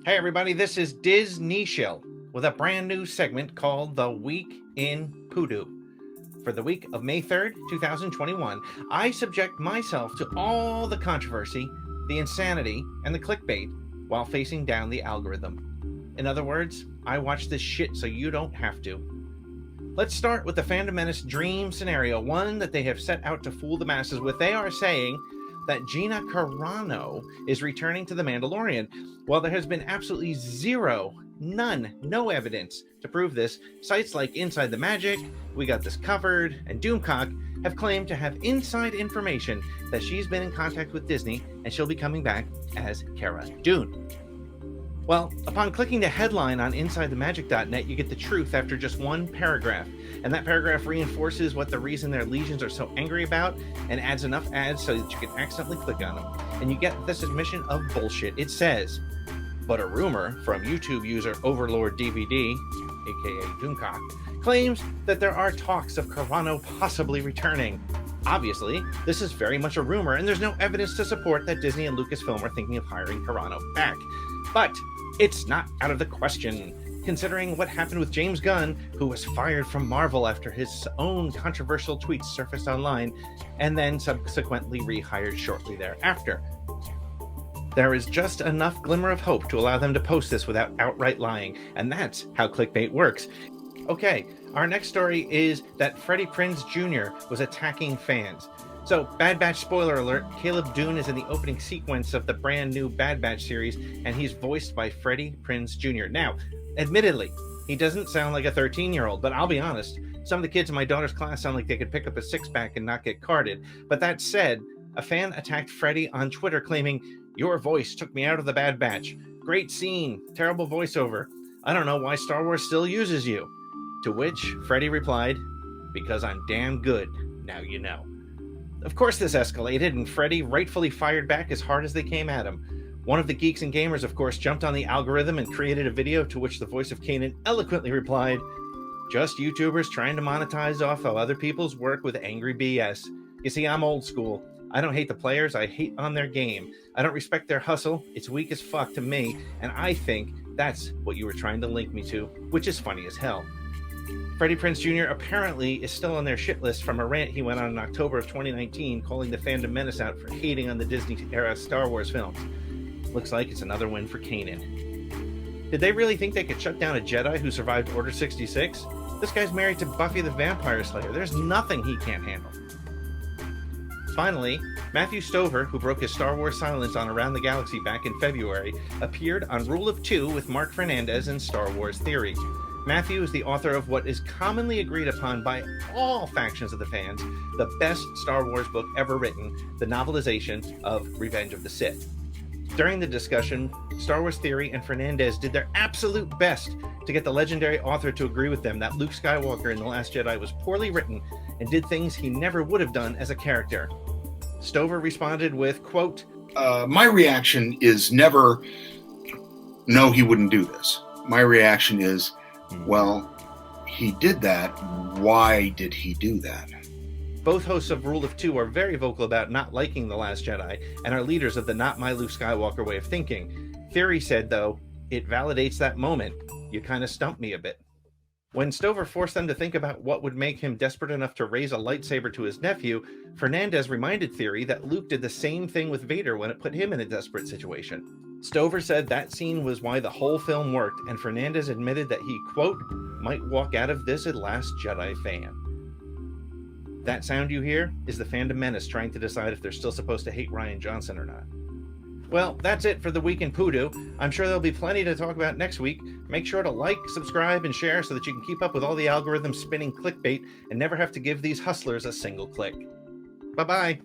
Hey everybody, this is Neeshill with a brand new segment called The Week in Poodoo. For the week of May 3rd, 2021, I subject myself to all the controversy, the insanity, and the clickbait while facing down the algorithm. In other words, I watch this shit so you don't have to. Let's start with the Fandom Menace dream scenario, one that they have set out to fool the masses with. They are saying that Gina Carano is returning to The Mandalorian. While there has been absolutely no evidence to prove this, sites like Inside the Magic, We Got This Covered, and Doomcock have claimed to have inside information that she's been in contact with Disney and she'll be coming back as Cara Dune. Well, upon clicking the headline on InsideTheMagic.net, you get the truth after just one paragraph. And that paragraph reinforces what the reason their legions are so angry about and adds enough ads so that you can accidentally click on them. And you get this admission of bullshit. It says, but a rumor from YouTube user Overlord DVD, aka Doomcock, claims that there are talks of Carano possibly returning. Obviously, this is very much a rumor, and there's no evidence to support that Disney and Lucasfilm are thinking of hiring Carano back. But it's not out of the question, considering what happened with James Gunn, who was fired from Marvel after his own controversial tweets surfaced online, and then subsequently rehired shortly thereafter. There is just enough glimmer of hope to allow them to post this without outright lying, and that's how clickbait works. Okay, our next story is that Freddie Prinze Jr. was attacking fans. So, Bad Batch spoiler alert, Caleb Dune is in the opening sequence of the brand new Bad Batch series, and he's voiced by Freddie Prinze Jr. Now, admittedly, he doesn't sound like a 13-year-old, but I'll be honest, some of the kids in my daughter's class sound like they could pick up a six-pack and not get carded. But that said, a fan attacked Freddie on Twitter claiming, "Your voice took me out of the Bad Batch. Great scene, terrible voiceover. I don't know why Star Wars still uses you." To which Freddie replied, "Because I'm damn good, now you know." Of course this escalated, and Freddie rightfully fired back as hard as they came at him. One of the geeks and gamers, of course, jumped on the algorithm and created a video to which the voice of Kanan eloquently replied, "Just YouTubers trying to monetize off of other people's work with angry BS. You see, I'm old school. I don't hate the players, I hate on their game. I don't respect their hustle. It's weak as fuck to me, and I think that's what you were trying to link me to," which is funny as hell. Freddie Prinze Jr. apparently is still on their shit list from a rant he went on in October of 2019, calling the Fandom Menace out for hating on the Disney-era Star Wars films. Looks like it's another win for Kanan. Did they really think they could shut down a Jedi who survived Order 66? This guy's married to Buffy the Vampire Slayer. There's nothing he can't handle. Finally, Matthew Stover, who broke his Star Wars silence on Around the Galaxy back in February, appeared on Rule of Two with Marc Fernandez in Star Wars Theory. Matthew is the author of what is commonly agreed upon by all factions of the fans, the best Star Wars book ever written, the novelization of Revenge of the Sith. During the discussion, Star Wars Theory and Fernandez did their absolute best to get the legendary author to agree with them that Luke Skywalker in The Last Jedi was poorly written and did things he never would have done as a character. Stover responded with, quote, my reaction is never, no, he wouldn't do this. My reaction is, well, he did that. Why did he do that? Both hosts of Rule of Two are very vocal about not liking The Last Jedi and are leaders of the not my Luke Skywalker way of thinking. Theory said, though, it validates that moment. You kind of stumped me a bit. When Stover forced them to think about what would make him desperate enough to raise a lightsaber to his nephew, Fernandez reminded Theory that Luke did the same thing with Vader when it put him in a desperate situation. Stover said that scene was why the whole film worked, and Fernandez admitted that he, quote, might walk out of this a Last Jedi fan. That sound you hear is the Fandom Menace trying to decide if they're still supposed to hate Rian Johnson or not. Well, that's it for the week in Poodoo. I'm sure there'll be plenty to talk about next week. Make sure to like, subscribe, and share so that you can keep up with all the algorithms spinning clickbait and never have to give these hustlers a single click. Bye-bye.